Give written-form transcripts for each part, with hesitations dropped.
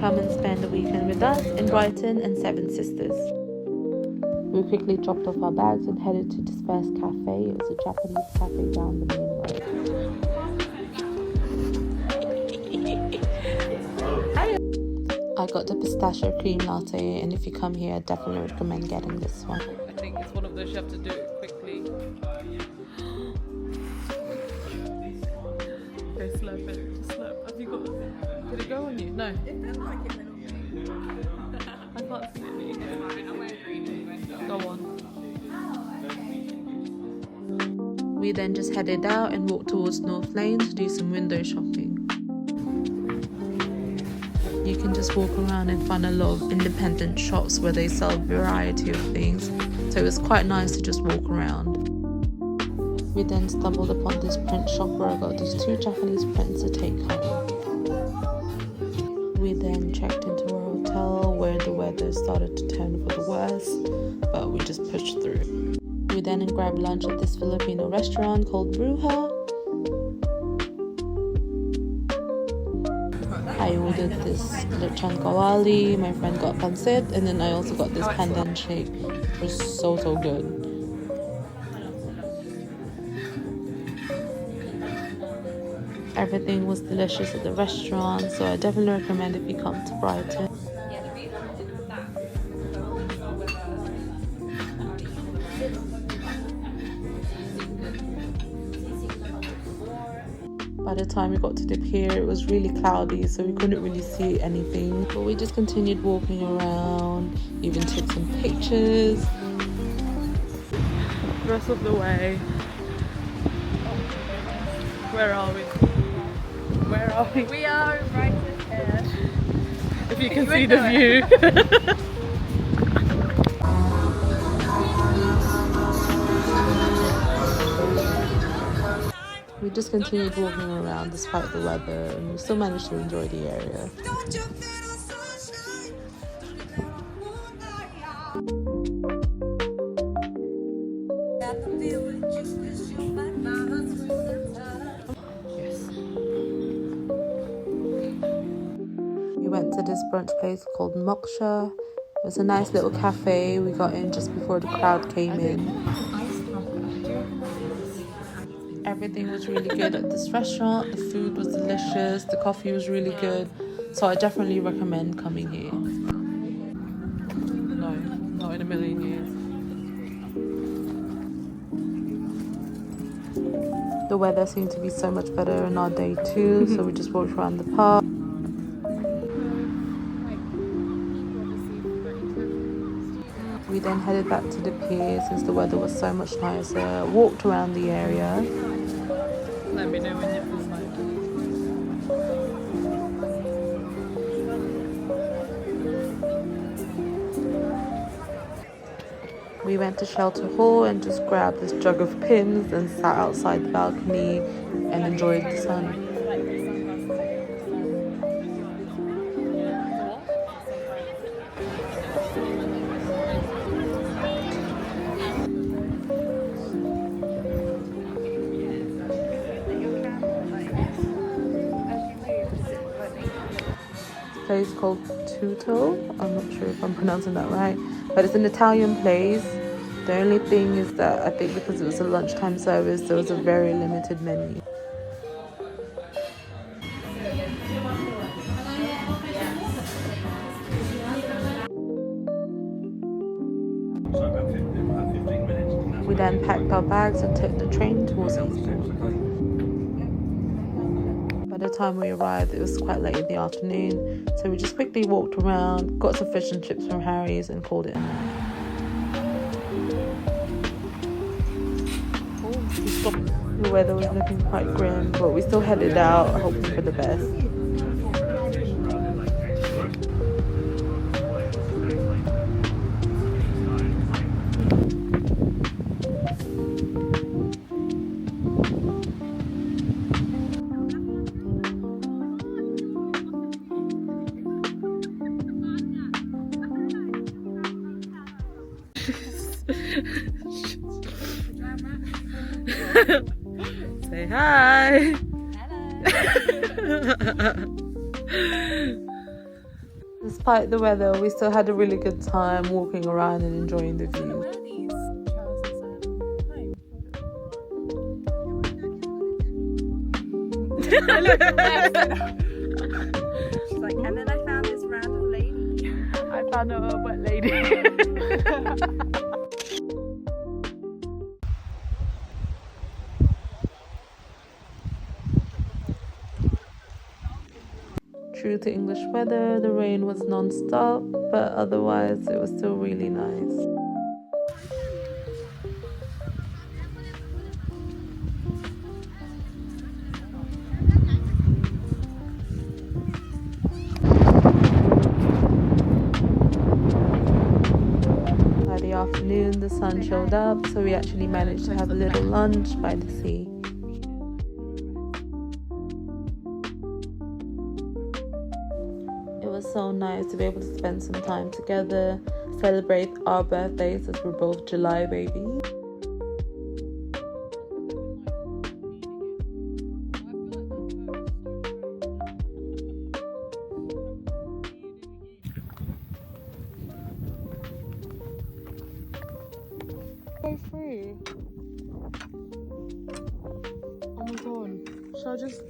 come and spend the weekend with us in Brighton and Seven Sisters. We quickly dropped off our bags and headed to Disperse Cafe. It was a Japanese cafe down the main road. I got the pistachio cream latte, and if you come here, I definitely recommend getting this one. I think it's one of those you have to do it quickly. Okay, slurp it. Just slurp. Have you got... Did it go on you? No. It felt like it went on me. I can't see it. Go on. We then just headed out and walked towards North Lane to do some window shopping. You can just walk around and find a lot of independent shops where they sell a variety of things, so it was quite nice to just walk around. We then stumbled upon this print shop where I got these 2 Japanese prints to take home. We then checked into our hotel where the weather started to turn for the worse, but we just pushed through. We then grabbed lunch at this Filipino restaurant called Bruja. I ordered this lechon kawali, my friend got pancit, and then I also got this pandan shake. It was so good. Everything was delicious at the restaurant, so I definitely recommend if you come to Brighton. By the time we got to the pier, it was really cloudy, so we couldn't really see anything. But we just continued walking around, even took some pictures. The rest of the way. Where are we? Where are we? We are in Brighton. If you can see the view. We just continued walking around despite the weather, and we still managed to enjoy the area. We went to this brunch place called Moksha. It was a nice little cafe. We got in just before the crowd came in. Everything was really good at this restaurant. The food was delicious. The coffee was really good. So I definitely recommend coming here. No, not in a million years. The weather seemed to be so much better on our day too, so we just walked around the park. We then headed back to the pier since the weather was so much nicer, walked around the area. Let me know when you're inside. We went to Shelter Hall and just grabbed this jug of Pimm's and sat outside the balcony and enjoyed the sun. Place called Tutto. I'm not sure if I'm pronouncing that right, but it's an Italian place. The only thing is that I think because it was a lunchtime service, there was a very limited menu. We then packed our bags and took the train towards Eastbourne. By the time we arrived, it was quite late in the afternoon, so we just quickly walked around, got some fish and chips from Harry's and called it a night. The weather was looking quite grim, but we still headed out, hoping for the best. Say hi. Despite the weather, we still had a really good time walking around and enjoying the view. Wear these trousers She's like, and then I found this random lady. I found a wet lady. True to English weather, the rain was non-stop, but otherwise it was still really nice. By the afternoon, the sun showed up, so we actually managed to have a little lunch by the sea. It was so nice to be able to spend some time together, celebrate our birthdays as we're both July babies. Go through. Oh my god. Shall I just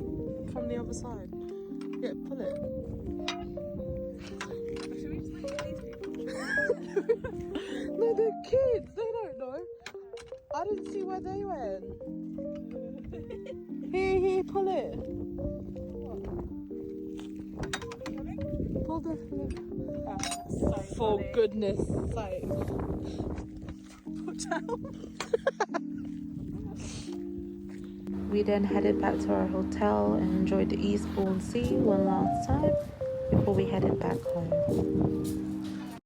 from the other side? Yeah, pull it. No, they're kids. They don't know. I didn't see where they went. Here, pull it. Pull the. For goodness sake. Put down. We then headed back to our hotel and enjoyed the Eastbourne Sea one last time before we headed back home.